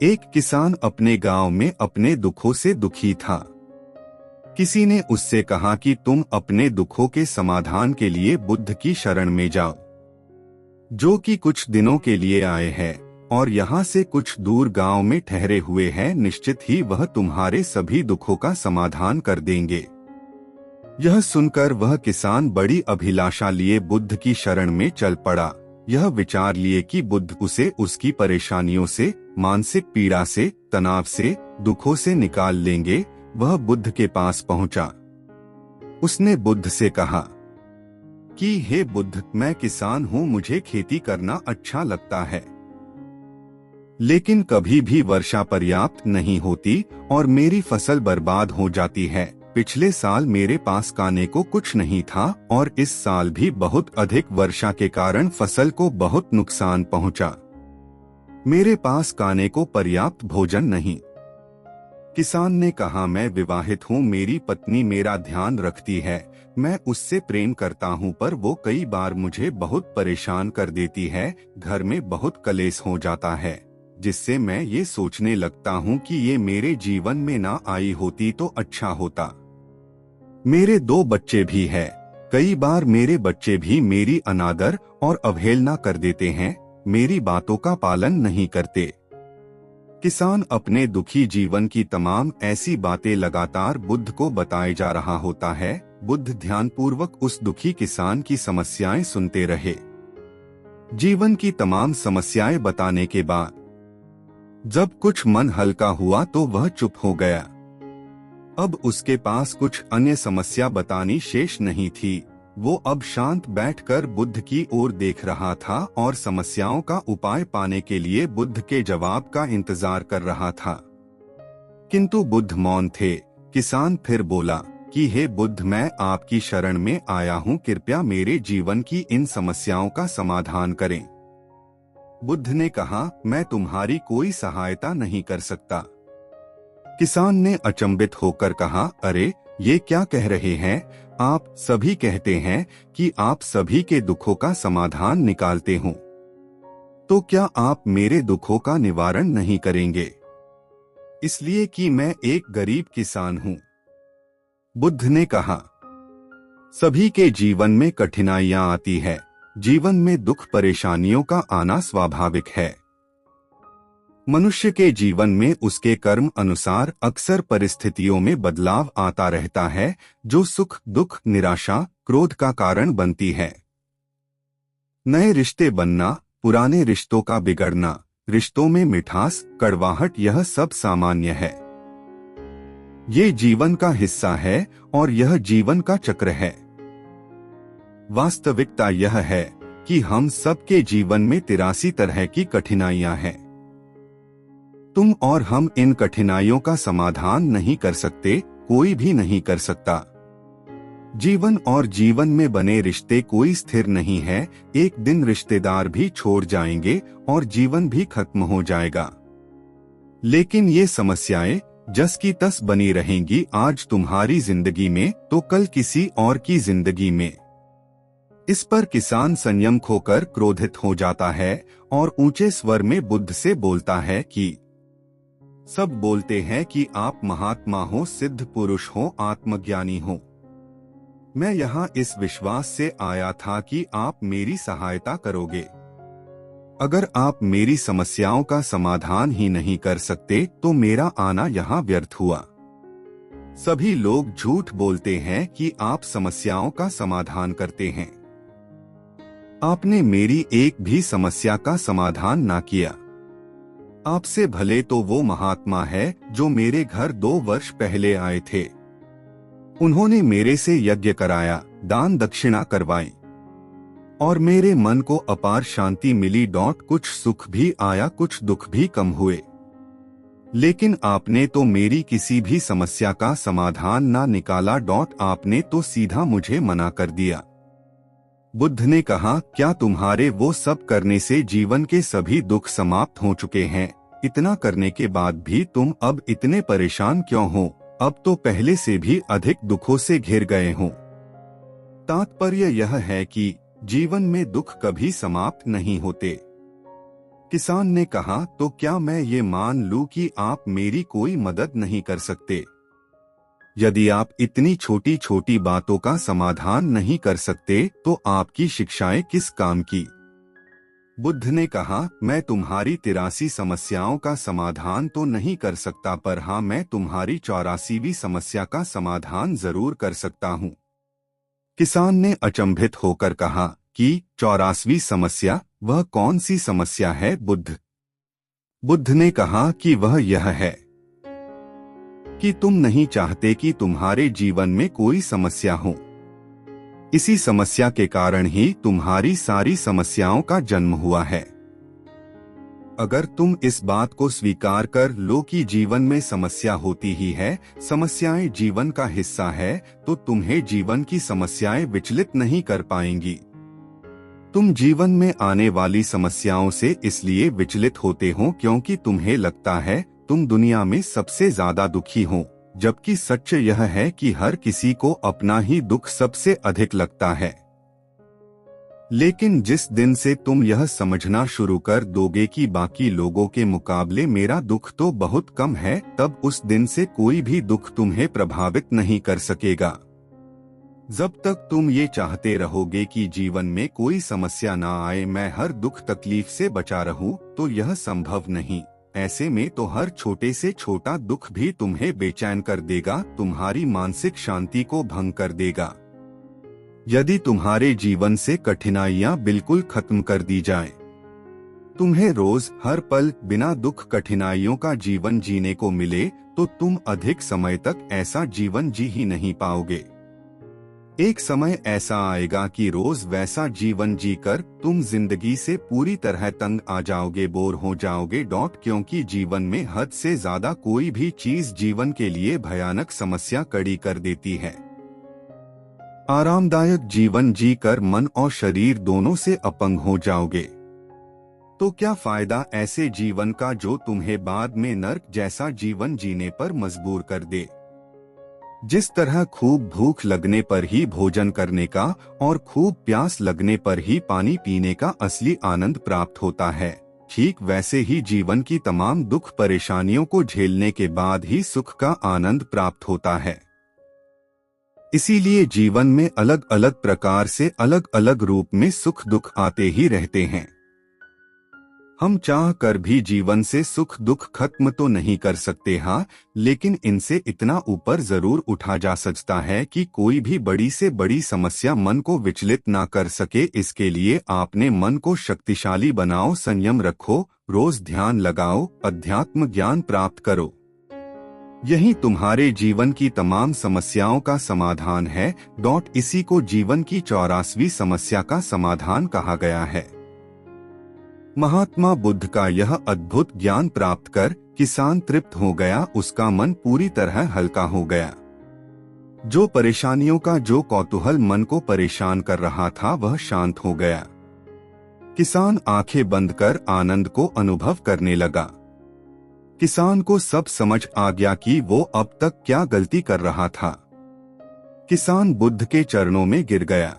एक किसान अपने गांव में अपने दुखों से दुखी था। किसी ने उससे कहा कि तुम अपने दुखों के समाधान के लिए बुद्ध की शरण में जाओ, जो कि कुछ दिनों के लिए आए हैं और यहाँ से कुछ दूर गांव में ठहरे हुए हैं। निश्चित ही वह तुम्हारे सभी दुखों का समाधान कर देंगे। यह सुनकर वह किसान बड़ी अभिलाषा लिए बुद्ध की शरण में चल पड़ा। यह विचार लिए कि बुद्ध उसे उसकी परेशानियों से, मानसिक पीड़ा से, तनाव से, दुखों से निकाल लेंगे। वह बुद्ध के पास पहुंचा। उसने बुद्ध से कहा कि हे बुद्ध, मैं किसान हूँ, मुझे खेती करना अच्छा लगता है, लेकिन कभी भी वर्षा पर्याप्त नहीं होती और मेरी फसल बर्बाद हो जाती है। पिछले साल मेरे पास खाने को कुछ नहीं था और इस साल भी बहुत अधिक वर्षा के कारण फसल को बहुत नुकसान पहुंचा। मेरे पास खाने को पर्याप्त भोजन नहीं। किसान ने कहा, मैं विवाहित हूँ, मेरी पत्नी मेरा ध्यान रखती है, मैं उससे प्रेम करता हूँ, पर वो कई बार मुझे बहुत परेशान कर देती है। घर में बहुत कलेश हो जाता है, जिससे मैं ये सोचने लगता हूँ कि ये मेरे जीवन में ना आई होती तो अच्छा होता। मेरे 2 बच्चे भी हैं। कई बार मेरे बच्चे भी मेरी अनादर और अवहेलना कर देते हैं, मेरी बातों का पालन नहीं करते। किसान अपने दुखी जीवन की तमाम ऐसी बातें लगातार बुद्ध को बताए जा रहा होता है। बुद्ध ध्यानपूर्वक उस दुखी किसान की समस्याएं सुनते रहे। जीवन की तमाम समस्याएं बताने के बाद जब कुछ मन हल्का हुआ तो वह चुप हो गया। अब उसके पास कुछ अन्य समस्या बतानी शेष नहीं थी। वो अब शांत बैठकर बुद्ध की ओर देख रहा था और समस्याओं का उपाय पाने के लिए बुद्ध के जवाब का इंतजार कर रहा था। किंतु बुद्ध मौन थे। किसान फिर बोला कि हे बुद्ध, मैं आपकी शरण में आया हूँ, कृपया मेरे जीवन की इन समस्याओं का समाधान करें। बुद्ध ने कहा, मैं तुम्हारी कोई सहायता नहीं कर सकता। किसान ने अचंभित होकर कहा, अरे ये क्या कह रहे हैं आप? सभी कहते हैं कि आप सभी के दुखों का समाधान निकालते हो, तो क्या आप मेरे दुखों का निवारण नहीं करेंगे? इसलिए कि मैं एक गरीब किसान हूँ। बुद्ध ने कहा, सभी के जीवन में कठिनाइयां आती है। जीवन में दुख परेशानियों का आना स्वाभाविक है। मनुष्य के जीवन में उसके कर्म अनुसार अक्सर परिस्थितियों में बदलाव आता रहता है, जो सुख, दुख, निराशा, क्रोध का कारण बनती है। नए रिश्ते बनना, पुराने रिश्तों का बिगड़ना, रिश्तों में मिठास, कड़वाहट, यह सब सामान्य है। ये जीवन का हिस्सा है और यह जीवन का चक्र है। वास्तविकता यह है कि हम सबके जीवन में 83 तरह की कठिनाइयां हैं। तुम और हम इन कठिनाइयों का समाधान नहीं कर सकते, कोई भी नहीं कर सकता। जीवन और जीवन में बने रिश्ते कोई स्थिर नहीं है। एक दिन रिश्तेदार भी छोड़ जाएंगे और जीवन भी खत्म हो जाएगा। लेकिन ये समस्याएं जस की तस बनी रहेंगी, आज तुम्हारी जिंदगी में तो कल किसी और की जिंदगी में। इस पर किसान संयम खोकर क्रोधित हो जाता है और ऊंचे स्वर में बुद्ध से बोलता है कि सब बोलते हैं कि आप महात्मा हो, सिद्ध पुरुष हो, आत्मज्ञानी हो। मैं यहाँ इस विश्वास से आया था कि आप मेरी सहायता करोगे। अगर आप मेरी समस्याओं का समाधान ही नहीं कर सकते तो मेरा आना यहाँ व्यर्थ हुआ। सभी लोग झूठ बोलते हैं कि आप समस्याओं का समाधान करते हैं। आपने मेरी एक भी समस्या का समाधान ना किया। आपसे भले तो वो महात्मा है जो मेरे घर 2 वर्ष पहले आए थे। उन्होंने मेरे से यज्ञ कराया, दान दक्षिणा करवाई और मेरे मन को अपार शांति मिली। कुछ सुख भी आया, कुछ दुख भी कम हुए। लेकिन आपने तो मेरी किसी भी समस्या का समाधान ना निकाला। आपने तो सीधा मुझे मना कर दिया। बुद्ध ने कहा, क्या तुम्हारे वो सब करने से जीवन के सभी दुख समाप्त हो चुके हैं? इतना करने के बाद भी तुम अब इतने परेशान क्यों हो? अब तो पहले से भी अधिक दुखों से घिर गए हो। तात्पर्य यह है कि जीवन में दुख कभी समाप्त नहीं होते। किसान ने कहा, तो क्या मैं ये मान लूं कि आप मेरी कोई मदद नहीं कर सकते? यदि आप इतनी छोटी छोटी बातों का समाधान नहीं कर सकते तो आपकी शिक्षाएं किस काम की? बुद्ध ने कहा, मैं तुम्हारी 83 समस्याओं का समाधान तो नहीं कर सकता, पर हाँ, मैं तुम्हारी 84वीं समस्या का समाधान जरूर कर सकता हूँ। किसान ने अचंभित होकर कहा कि 84वीं समस्या, वह कौन सी समस्या है बुद्ध? बुद्ध ने कहा कि वह यह है कि तुम नहीं चाहते कि तुम्हारे जीवन में कोई समस्या हो। इसी समस्या के कारण ही तुम्हारी सारी समस्याओं का जन्म हुआ है। अगर तुम इस बात को स्वीकार कर लो कि जीवन में समस्या होती ही है, समस्याएं जीवन का हिस्सा है, तो तुम्हें जीवन की समस्याएं विचलित नहीं कर पाएंगी। तुम जीवन में आने वाली समस्याओं से इसलिए विचलित होते हो क्योंकि तुम्हें लगता है तुम दुनिया में सबसे ज्यादा दुखी हो, जबकि सच यह है कि हर किसी को अपना ही दुख सबसे अधिक लगता है। लेकिन जिस दिन से तुम यह समझना शुरू कर दोगे कि बाकी लोगों के मुकाबले मेरा दुख तो बहुत कम है, तब उस दिन से कोई भी दुख तुम्हें प्रभावित नहीं कर सकेगा। जब तक तुम ये चाहते रहोगे कि जीवन में कोई समस्या ना आए, मैं हर दुख तकलीफ से बचा रहूं, तो यह संभव नहीं। ऐसे में तो हर छोटे से छोटा दुख भी तुम्हें बेचैन कर देगा, तुम्हारी मानसिक शांति को भंग कर देगा। यदि तुम्हारे जीवन से कठिनाइयां बिल्कुल खत्म कर दी जाएं, तुम्हें रोज हर पल बिना दुख कठिनाइयों का जीवन जीने को मिले, तो तुम अधिक समय तक ऐसा जीवन जी ही नहीं पाओगे। एक समय ऐसा आएगा कि रोज वैसा जीवन जीकर तुम जिंदगी से पूरी तरह तंग आ जाओगे, बोर हो जाओगे। क्योंकि जीवन में हद से ज्यादा कोई भी चीज जीवन के लिए भयानक समस्या खड़ी कर देती है। आरामदायक जीवन जीकर मन और शरीर दोनों से अपंग हो जाओगे। तो क्या फायदा ऐसे जीवन का जो तुम्हें बाद में नर्क जैसा जीवन जीने पर मजबूर कर दे? जिस तरह खूब भूख लगने पर ही भोजन करने का और खूब प्यास लगने पर ही पानी पीने का असली आनंद प्राप्त होता है, ठीक वैसे ही जीवन की तमाम दुख परेशानियों को झेलने के बाद ही सुख का आनंद प्राप्त होता है। इसीलिए जीवन में अलग अलग प्रकार से अलग अलग रूप में सुख दुख आते ही रहते हैं। हम चाह कर भी जीवन से सुख दुख खत्म तो नहीं कर सकते, हाँ, लेकिन इनसे इतना ऊपर जरूर उठा जा सकता है कि कोई भी बड़ी से बड़ी समस्या मन को विचलित ना कर सके। इसके लिए आपने मन को शक्तिशाली बनाओ, संयम रखो, रोज ध्यान लगाओ, अध्यात्म ज्ञान प्राप्त करो। यही तुम्हारे जीवन की तमाम समस्याओं का समाधान है। इसी को जीवन की 84वीं समस्या का समाधान कहा गया है। महात्मा बुद्ध का यह अद्भुत ज्ञान प्राप्त कर किसान तृप्त हो गया, उसका मन पूरी तरह हल्का हो गया। जो परेशानियों का जो कौतूहल मन को परेशान कर रहा था वह शांत हो गया। किसान आंखें बंद कर आनंद को अनुभव करने लगा। किसान को सब समझ आ गया कि वो अब तक क्या गलती कर रहा था। किसान बुद्ध के चरणों में गिर गया।